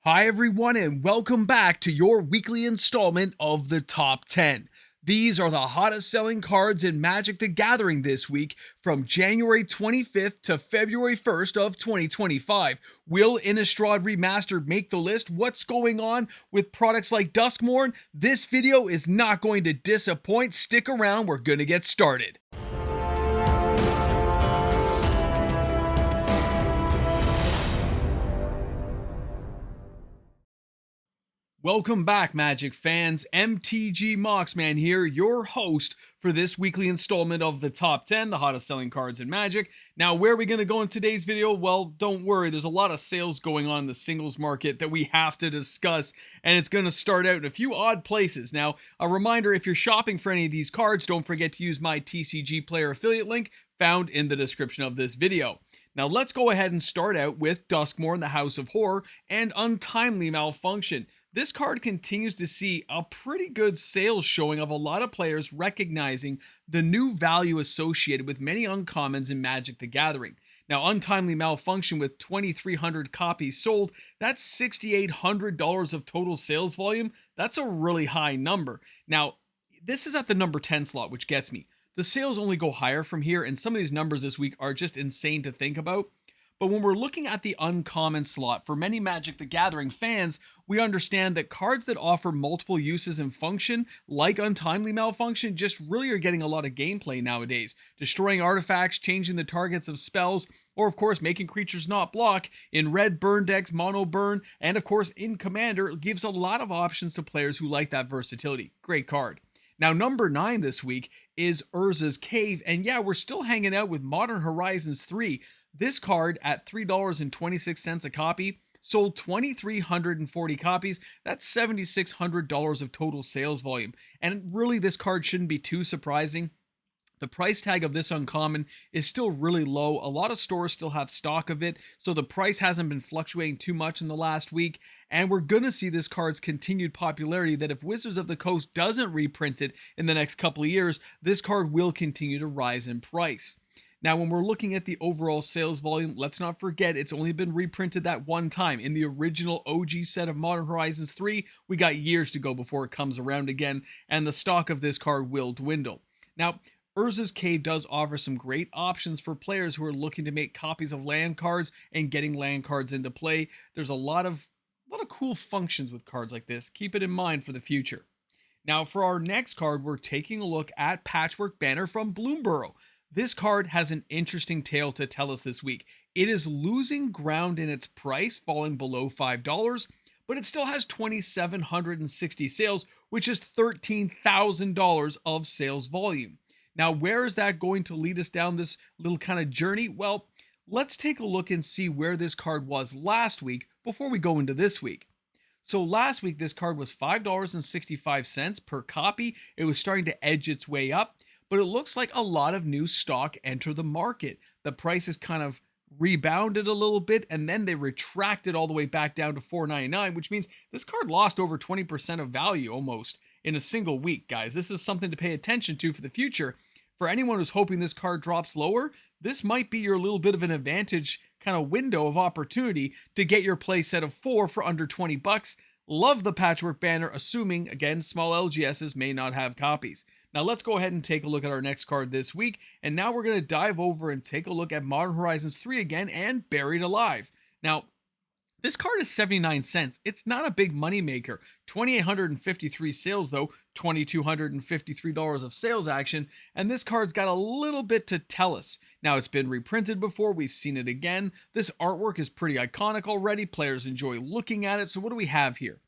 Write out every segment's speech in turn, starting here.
Hi everyone and welcome back to your weekly installment of the Top 10. These are the hottest selling cards in Magic the Gathering this week from January 25th to February 1st of 2025. Will Innistrad Remastered make the list? What's going on with products like Duskmourn? This video is not going to disappoint. Stick around, we're gonna get started. Welcome back, Magic fans. MTG Moxman here, your host for this weekly installment of the Top 10, the hottest selling cards in Magic. Now, where are we going to go in today's video? Well, don't worry, there's a lot of sales going on in the singles market that we have to discuss, and it's going to start out in a few odd places. Now, a reminder, if you're shopping for any of these cards, don't forget to use my TCG Player affiliate link found in the description of this video. Now, let's go ahead and start out with Duskmourn, the House of Horror, and Untimely Malfunction. This card continues to see a pretty good sales showing of a lot of players recognizing the new value associated with many uncommons in Magic the Gathering. Now, Untimely Malfunction with 2,300 copies sold, that's $6,800 of total sales volume. That's a really high number. Now, this is at the number 10 slot, which gets me. The sales only go higher from here, and some of these numbers this week are just insane to think about. But when we're looking at the uncommon slot, for many Magic the Gathering fans, we understand that cards that offer multiple uses and function, like Untimely Malfunction, just really are getting a lot of gameplay nowadays. Destroying artifacts, changing the targets of spells, or of course making creatures not block in red burn decks, mono burn, and of course in Commander gives a lot of options to players who like that versatility. Great card. Now, number 9 this week is Urza's Cave, and yeah, we're still hanging out with Modern Horizons 3. This card at $3.26 a copy sold 2,340 copies. That's $7,600 of total sales volume. And really, this card shouldn't be too surprising. The price tag of this uncommon is still really low. A lot of stores still have stock of it, so the price hasn't been fluctuating too much in the last week. And we're going to see this card's continued popularity that if Wizards of the Coast doesn't reprint it in the next couple of years, this card will continue to rise in price. Now, when we're looking at the overall sales volume, let's not forget it's only been reprinted that one time. In the original OG set of Modern Horizons 3, we got years to go before it comes around again, and the stock of this card will dwindle. Now, Urza's Cave does offer some great options for players who are looking to make copies of land cards and getting land cards into play. There's a lot of cool functions with cards like this. Keep it in mind for the future. Now, for our next card, we're taking a look at Patchwork Banner from Bloomborough. This card has an interesting tale to tell us this week. It is losing ground in its price, falling below $5, but it still has 2,760 sales, which is $13,000 of sales volume. Now, where is that going to lead us down this little kind of journey? Well, let's take a look and see where this card was last week before we go into this week. So last week, this card was $5.65 per copy. It was starting to edge its way up, but it looks like a lot of new stock enter the market. The price is kind of rebounded a little bit, and then they retracted all the way back down to $4.99, which means this card lost over 20% of value almost in a single week, guys. This is something to pay attention to for the future. For anyone who's hoping this card drops lower, this might be your little bit of an advantage kind of window of opportunity to get your play set of 4 for under 20 bucks. Love the Patchwork Banner, assuming, again, small LGSs may not have copies. Now let's go ahead and take a look at our next card this week, and now we're going to dive over and take a look at Modern Horizons 3 again and Buried Alive. Now, this card is 79 cents. It's not a big money maker. 2,853 sales though, $2,253 of sales action, and this card's got a little bit to tell us. Now, it's been reprinted before, we've seen it again. This artwork is pretty iconic already. Players enjoy looking at it, so what do we have here?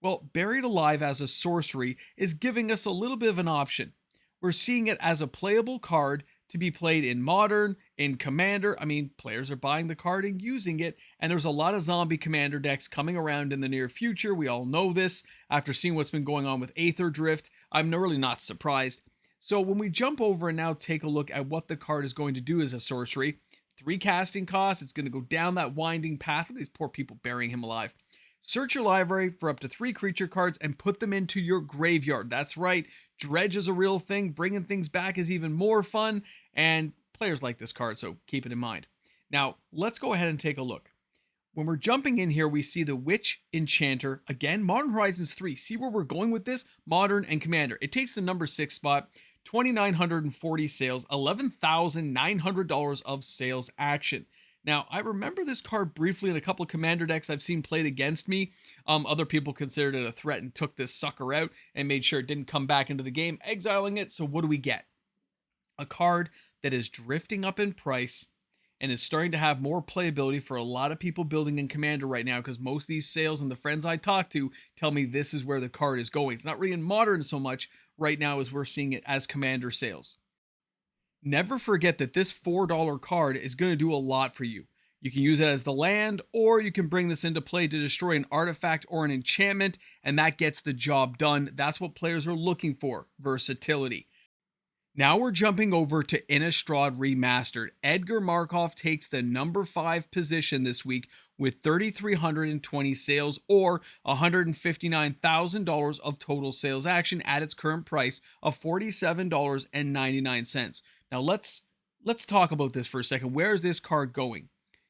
Well, Buried Alive as a sorcery is giving us a little bit of an option. We're seeing it as a playable card to be played in Modern, in Commander. I mean, players are buying the card and using it, and there's a lot of zombie Commander decks coming around in the near future. We all know this. After seeing what's been going on with Aether Drift, I'm really not surprised. So when we jump over and now take a look at what the card is going to do as a sorcery, 3 casting costs, it's going to go down that winding path. Look at these poor people burying him alive. Search your library for up to 3 creature cards and put them into your graveyard. That's right, dredge is a real thing. Bringing things back is even more fun, and players like this card, so keep it in mind. Now, let's go ahead and take a look. When we're jumping in here, we see the Witch Enchanter. Again, Modern Horizons 3. See where we're going with this? Modern and Commander. It takes the number 6 spot, 2,940 sales, $11,900 of sales action. Now, I remember this card briefly in a couple of Commander decks I've seen played against me. Other people considered it a threat and took this sucker out and made sure it didn't come back into the game, exiling it. So what do we get? A card that is drifting up in price and is starting to have more playability for a lot of people building in Commander right now, because most of these sales and the friends I talk to tell me this is where the card is going. It's not really in Modern so much right now as we're seeing it as Commander sales. Never forget that this $4 card is going to do a lot for you. You can use it as the land, or you can bring this into play to destroy an artifact or an enchantment, and that gets the job done. That's what players are looking for, versatility. Now we're jumping over to Innistrad Remastered. Edgar Markov takes the number 5 position this week with 3,320 sales, or $159,000 of total sales action at its current price of $47.99. Now let's talk about this for a second. Where is this card going?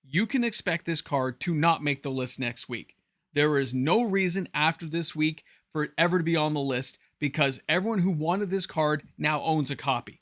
You can expect this card to not make the list next week. There is no reason after this week for it ever to be on the list, because everyone who wanted this card now owns a copy.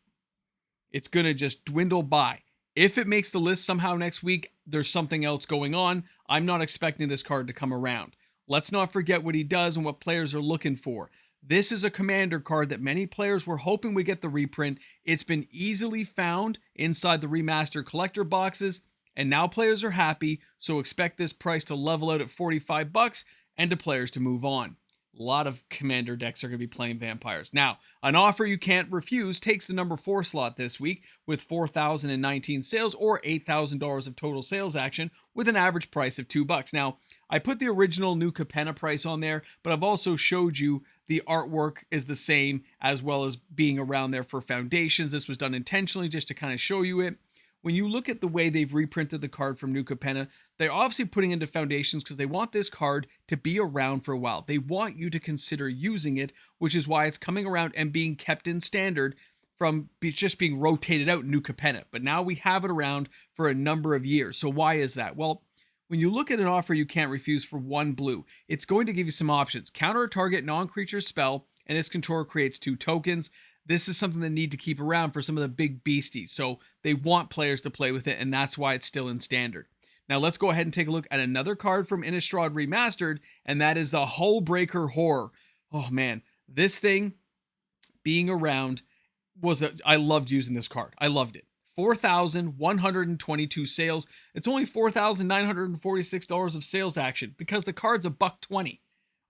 It's going to just dwindle by. If it makes the list somehow next week, there's something else going on. I'm not expecting this card to come around. Let's not forget what he does and what players are looking for. This is a Commander card that many players were hoping would get the reprint. It's been easily found inside the remastered collector boxes, and now players are happy, so expect this price to level out at $45 and to players to move on. A lot of Commander decks are going to be playing vampires. Now, an offer you can't refuse takes the number 4 slot this week with 4,019 sales, or $8,000 of total sales action, with an average price of $2. Now, I put the original New Capenna price on there, but I've also showed you the artwork is the same, as well as being around there for foundations. This was done intentionally just to kind of show you it. When you look at the way they've reprinted the card from New Capenna, they're obviously putting into foundations because they want this card to be around for a while. They want you to consider using it, which is why it's coming around and being kept in standard from just being rotated out in New Capenna. But now we have it around for a number of years. So why is that? Well, when you look at an offer you can't refuse for 1 blue, it's going to give you some options. Counter a target non-creature spell, and its controller creates 2 tokens. This is something they need to keep around for some of the big beasties. So they want players to play with it, and that's why it's still in standard. Now let's go ahead and take a look at another card from Innistrad Remastered, and that is the Hullbreaker Horror. Oh man, this thing being around I loved using this card. I loved it. 4,122 sales. It's only $4,946 of sales action because the card's $120.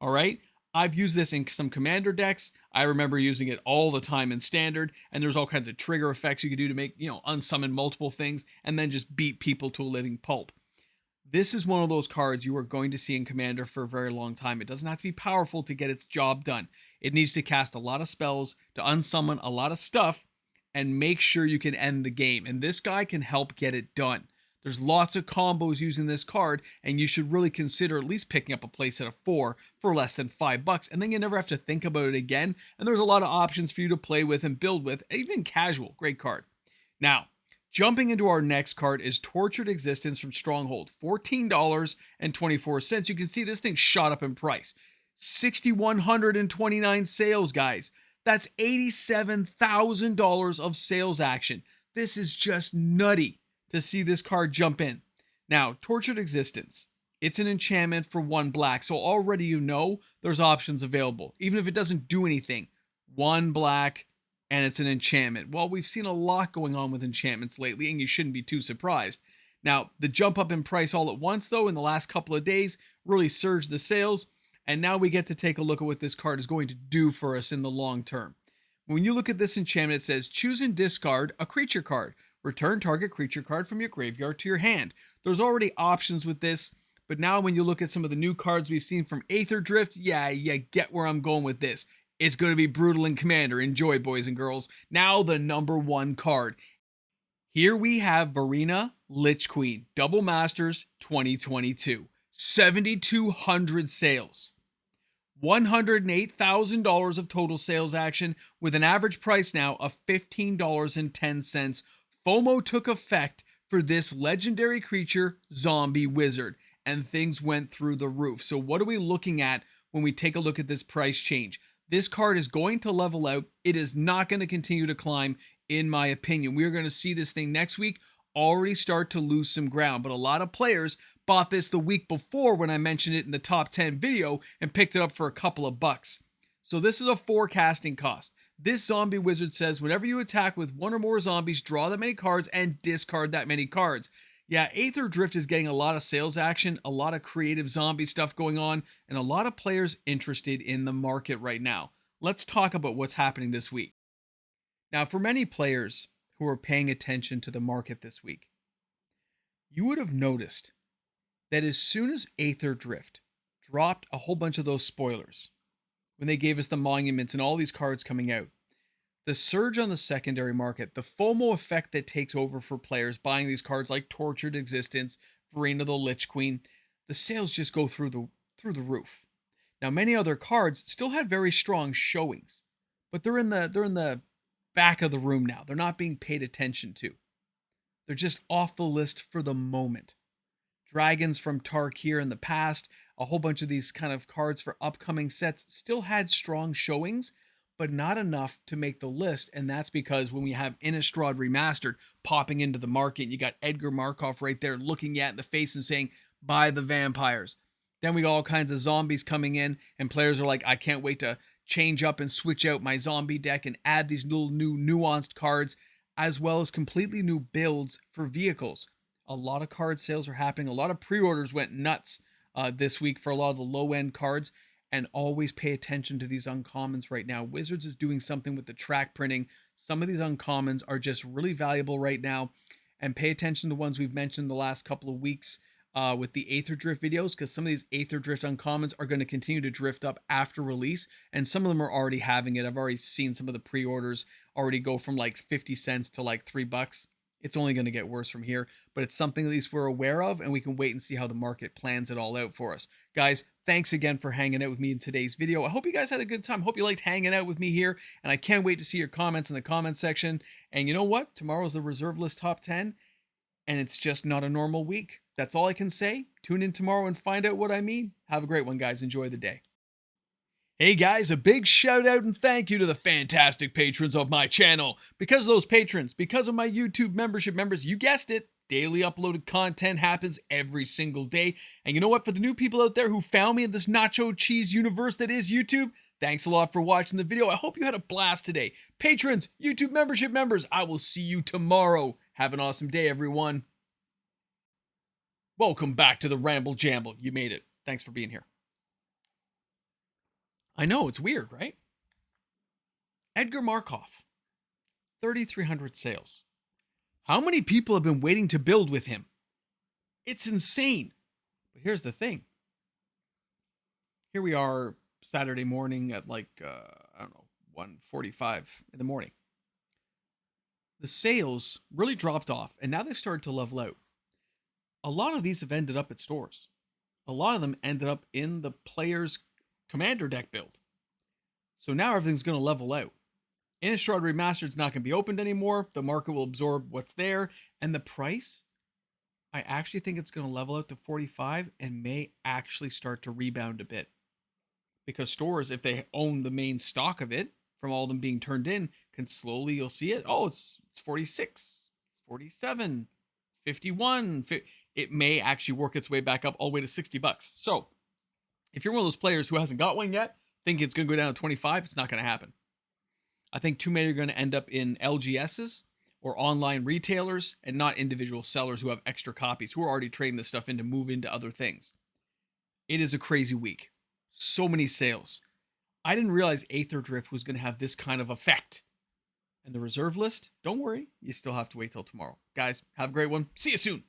All right. I've used this in some Commander decks. I remember using it all the time in Standard, and there's all kinds of trigger effects you could do to make, unsummon multiple things and then just beat people to a living pulp. This is one of those cards you are going to see in Commander for a very long time. It doesn't have to be powerful to get its job done. It needs to cast a lot of spells, to unsummon a lot of stuff, and make sure you can end the game. And this guy can help get it done. There's lots of combos using this card, and you should really consider at least picking up a playset of 4 for less than $5, and then you never have to think about it again. And there's a lot of options for you to play with and build with, even casual. Great card. Now, jumping into our next card is Tortured Existence from Stronghold. $14.24. You can see this thing shot up in price. 6,129 sales, guys. That's $87,000 of sales action. This is just nutty to see this card jump in. Now, Tortured Existence. It's an enchantment for 1 black, so already there's options available. Even if it doesn't do anything, 1 black, and it's an enchantment. Well, we've seen a lot going on with enchantments lately, and you shouldn't be too surprised. Now, the jump up in price all at once, though, in the last couple of days, really surged the sales, and now we get to take a look at what this card is going to do for us in the long term. When you look at this enchantment, it says, choose and discard a creature card. Return target creature card from your graveyard to your hand. There's already options with this, but now when you look at some of the new cards we've seen from Aether Drift, you get where I'm going with this. It's going to be brutal in Commander. Enjoy, boys and girls. Now the number 1 card. Here we have Varina Lich Queen, Double Masters 2022. 7,200 sales. $108,000 of total sales action with an average price now of $15.10. FOMO took effect for this legendary creature, Zombie Wizard. and things went through the roof. So what are we looking at when we take a look at this price change? This card is going to level out. It is not going to continue to climb, in my opinion. We're going to see this thing next week already start to lose some ground, but a lot of players bought this the week before when I mentioned it in the top 10 video and picked it up for a couple of bucks. So this is a forecasting cost. This zombie wizard says whenever you attack with one or more zombies, draw that many cards and discard that many cards. Yeah, Aether Drift is getting a lot of sales action, a lot of creative zombie stuff going on, and a lot of players interested in the market right now. Let's talk about what's happening this week. Now, for many players who are paying attention to the market this week, you would have noticed that as soon as Aether Drift dropped a whole bunch of those spoilers, when they gave us the monuments and all these cards coming out, the surge on the secondary market, the FOMO effect that takes over for players buying these cards like Tortured Existence, Verena the Lich Queen, the sales just go through the roof. Now, many other cards still had very strong showings, but they're in the back of the room now. They're not being paid attention to. They're just off the list for the moment. Dragons from Tarkir in the past, a whole bunch of these kind of cards for upcoming sets still had strong showings, but not enough to make the list. And that's because when we have Innistrad Remastered popping into the market, you got Edgar Markov right there looking at in the face and saying, buy the vampires. Then we got all kinds of zombies coming in, and players are like, I can't wait to change up and switch out my zombie deck and add these little new nuanced cards, as well as completely new builds for vehicles. A lot of card sales are happening. A lot of pre-orders went nuts this week for a lot of the low-end cards. And always pay attention to these uncommons right now. Wizards is doing something with the track printing. Some of these uncommons are just really valuable right now. And pay attention to the ones we've mentioned the last couple of weeks with the Aether Drift videos, because some of these Aether Drift uncommons are going to continue to drift up after release. And some of them are already having it. I've already seen some of the pre-orders already go from like 50 cents to like $3. It's only going to get worse from here, but it's something at least we're aware of, and we can wait and see how the market plans it all out for us. Guys, thanks again for hanging out with me in today's video. I hope you guys had a good time. Hope you liked hanging out with me here, and I can't wait to see your comments in the comment section. And you know what? Tomorrow's the reserve list top 10, and it's just not a normal week. That's all I can say. Tune in tomorrow and find out what I mean. Have a great one, guys. Enjoy the day. Hey guys, a big shout out and thank you to the fantastic patrons of my channel. Because of those patrons, because of my YouTube membership members, you guessed it, daily uploaded content happens every single day. And you know what? For the new people out there who found me in this nacho cheese universe that is YouTube, thanks a lot for watching the video. I hope you had a blast today. Patrons, YouTube membership members, I will see you tomorrow. Have an awesome day, everyone. Welcome back to the Ramble Jamble. You made it. Thanks for being here. I know, it's weird, right? Edgar Markov, 3,300 sales. How many people have been waiting to build with him? It's insane. But here's the thing. Here we are Saturday morning at like, I don't know, 1:45 in the morning. The sales really dropped off, and now they started to level out. A lot of these have ended up at stores. A lot of them ended up in the player's commander deck build. So now everything's going to level out. Innistrad Remastered is not going to be opened anymore. The market will absorb what's there. And the price, I actually think it's going to level out to 45 and may actually start to rebound a bit. Because stores, if they own the main stock of it, from all of them being turned in, can slowly, you'll see it. Oh, it's 46, it's 47, 51. It may actually work its way back up all the way to $60. So if you're one of those players who hasn't got one yet, think it's going to go down to 25, it's not going to happen. I think too many are going to end up in LGSs or online retailers and not individual sellers who have extra copies, who are already trading this stuff in to move into other things. It is a crazy week. So many sales. I didn't realize Aether Drift was going to have this kind of effect. And the reserve list, don't worry, you still have to wait till tomorrow. Guys, have a great one. See you soon.